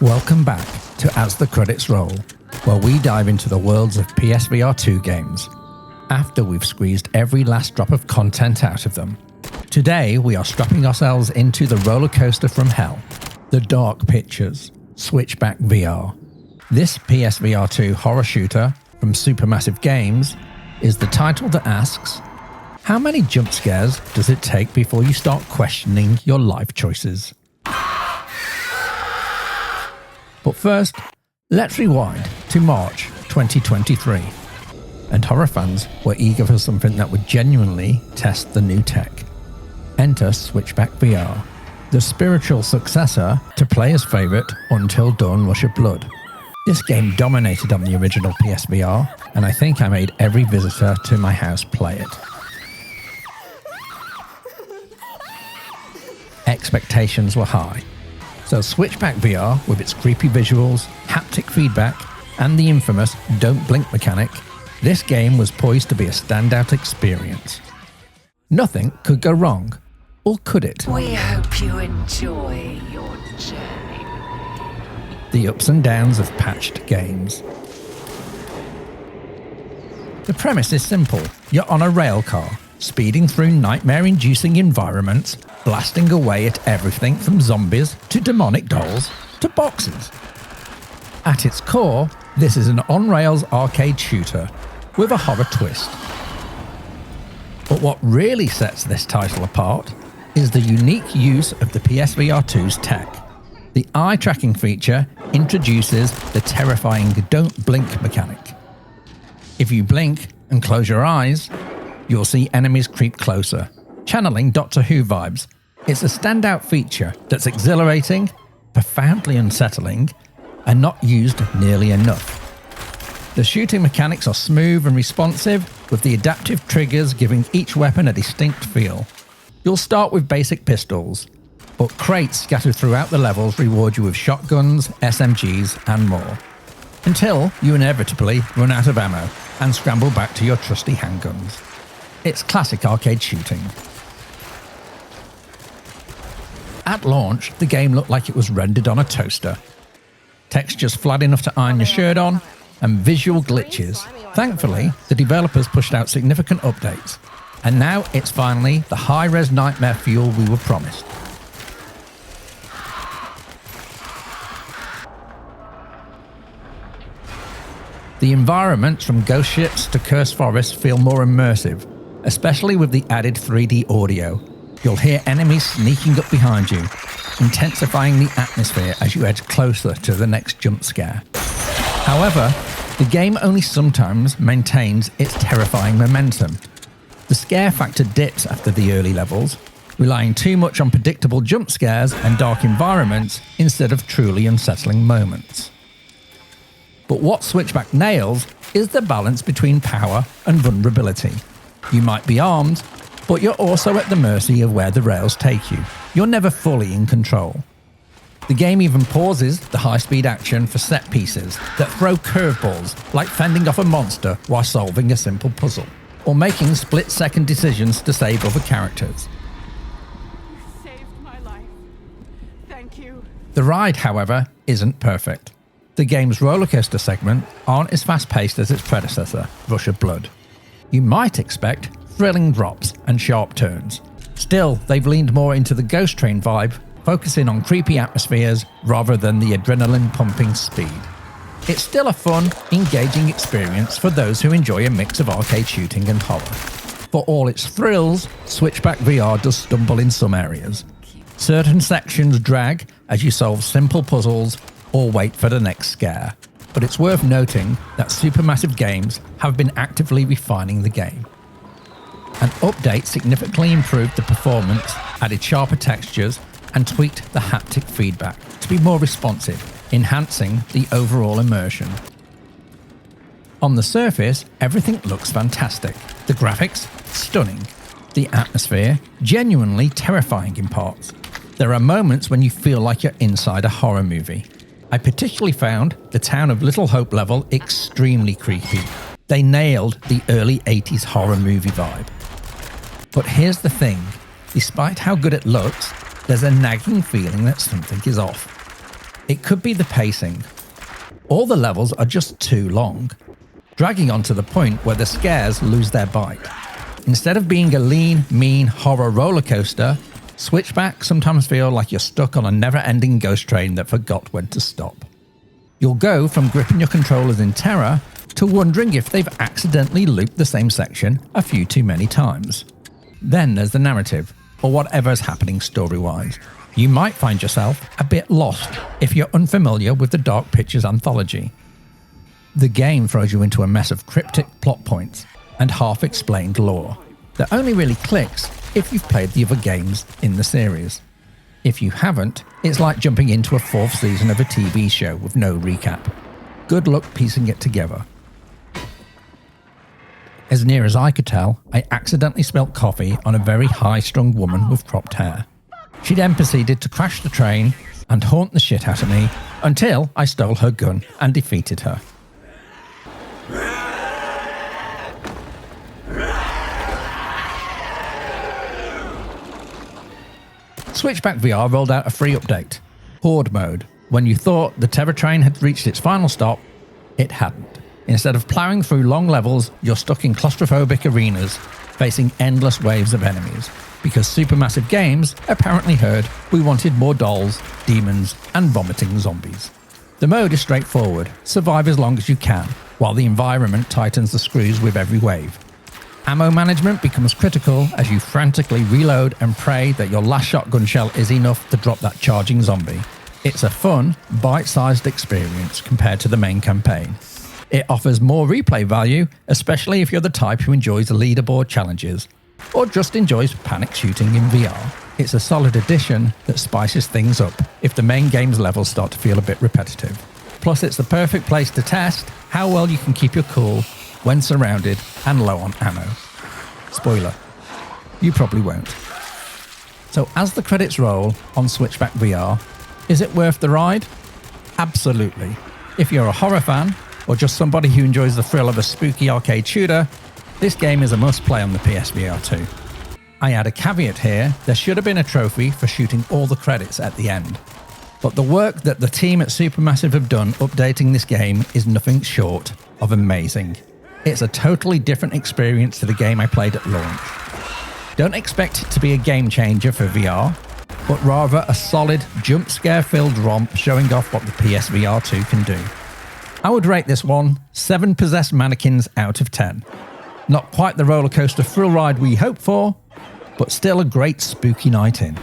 Welcome back to As the Credits Roll, where we dive into the worlds of PSVR2 games, after we've squeezed every last drop of content out of them. Today we are strapping ourselves into the roller coaster from hell, the Dark Pictures, Switchback VR. This PSVR2 horror shooter from Supermassive Games is the title that asks, how many jump scares does it take before you start questioning your life choices? But first, let's rewind to March 2023. And horror fans were eager for something that would genuinely test the new tech. Enter Switchback VR, the spiritual successor to players' favourite Until Dawn Rush of Blood. This game dominated on the original PSVR, and I think I made every visitor to my house play it. Expectations were high. So Switchback VR, with its creepy visuals, haptic feedback, and the infamous don't blink mechanic, this game was poised to be a standout experience. Nothing could go wrong, or could it? We hope you enjoy your journey. The ups and downs of patched games. The premise is simple. You're on a rail car, speeding through nightmare-inducing environments, blasting away at everything from zombies to demonic dolls to boxes. At its core, this is an on-rails arcade shooter with a horror twist. But what really sets this title apart is the unique use of the PSVR2's tech. The eye tracking feature introduces the terrifying don't blink mechanic. If you blink and close your eyes, you'll see enemies creep closer, channeling Doctor Who vibes. It's a standout feature that's exhilarating, profoundly unsettling, and not used nearly enough. The shooting mechanics are smooth and responsive, with the adaptive triggers giving each weapon a distinct feel. You'll start with basic pistols, but crates scattered throughout the levels reward you with shotguns, SMGs, and more, until you inevitably run out of ammo and scramble back to your trusty handguns. It's classic arcade shooting. At launch, the game looked like it was rendered on a toaster. Textures flat enough to iron your shirt on, and visual glitches. Thankfully, the developers pushed out significant updates, and now it's finally the high-res nightmare fuel we were promised. The environments from ghost ships to cursed forests feel more immersive, especially with the added 3D audio. You'll hear enemies sneaking up behind you, intensifying the atmosphere as you edge closer to the next jump scare. However, the game only sometimes maintains its terrifying momentum. The scare factor dips after the early levels, relying too much on predictable jump scares and dark environments instead of truly unsettling moments. But what Switchback nails is the balance between power and vulnerability. You might be armed, but you're also at the mercy of where the rails take you. You're never fully in control. The game even pauses the high-speed action for set pieces that throw curveballs, like fending off a monster while solving a simple puzzle, or making split-second decisions to save other characters. You saved my life. Thank you. The ride, however, isn't perfect. The game's rollercoaster segment aren't as fast-paced as its predecessor, Rush of Blood. You might expect thrilling drops and sharp turns. Still, they've leaned more into the Ghost Train vibe, focusing on creepy atmospheres rather than the adrenaline-pumping speed. It's still a fun, engaging experience for those who enjoy a mix of arcade shooting and horror. For all its thrills, Switchback VR does stumble in some areas. Certain sections drag as you solve simple puzzles or wait for the next scare. But it's worth noting that Supermassive Games have been actively refining the game. An update significantly improved the performance, added sharper textures, and tweaked the haptic feedback to be more responsive, enhancing the overall immersion. On the surface, everything looks fantastic. The graphics, stunning. The atmosphere, genuinely terrifying in parts. There are moments when you feel like you're inside a horror movie. I particularly found the town of Little Hope level extremely creepy. They nailed the early 80s horror movie vibe. But here's the thing, despite how good it looks, there's a nagging feeling that something is off. It could be the pacing. All the levels are just too long, dragging on to the point where the scares lose their bite. Instead of being a lean, mean horror roller coaster, Switchback sometimes feel like you're stuck on a never-ending ghost train that forgot when to stop. You'll go from gripping your controllers in terror to wondering if they've accidentally looped the same section a few too many times. Then there's the narrative, or whatever's happening story-wise. You might find yourself a bit lost if you're unfamiliar with the Dark Pictures Anthology. The game throws you into a mess of cryptic plot points and half-explained lore that only really clicks if you've played the other games in the series. If you haven't, it's like jumping into a fourth season of a TV show with no recap. Good luck piecing it together. As near as I could tell, I accidentally spilt coffee on a very high-strung woman with cropped hair. She then proceeded to crash the train and haunt the shit out of me until I stole her gun and defeated her. Switchback VR rolled out a free update, Horde Mode. When you thought the terror train had reached its final stop, it hadn't. Instead of ploughing through long levels, you're stuck in claustrophobic arenas, facing endless waves of enemies. Because Supermassive Games apparently heard we wanted more dolls, demons, and vomiting zombies. The mode is straightforward, survive as long as you can, while the environment tightens the screws with every wave. Ammo management becomes critical as you frantically reload and pray that your last shotgun shell is enough to drop that charging zombie. It's a fun, bite-sized experience compared to the main campaign. It offers more replay value, especially if you're the type who enjoys leaderboard challenges, or just enjoys panic shooting in VR. It's a solid addition that spices things up if the main game's levels start to feel a bit repetitive. Plus, it's the perfect place to test how well you can keep your cool when surrounded and low on ammo. Spoiler, you probably won't. So as the credits roll on Switchback VR, is it worth the ride? Absolutely. If you're a horror fan, or just somebody who enjoys the thrill of a spooky arcade shooter, this game is a must-play on the PSVR2. I add a caveat here, there should have been a trophy for shooting all the credits at the end. But the work that the team at Supermassive have done updating this game is nothing short of amazing. It's a totally different experience to the game I played at launch. Don't expect it to be a game changer for VR, but rather a solid jump scare filled romp showing off what the PSVR2 can do. I would rate this one 7 possessed mannequins out of 10. Not quite the roller coaster thrill ride we hoped for, but still a great spooky night in.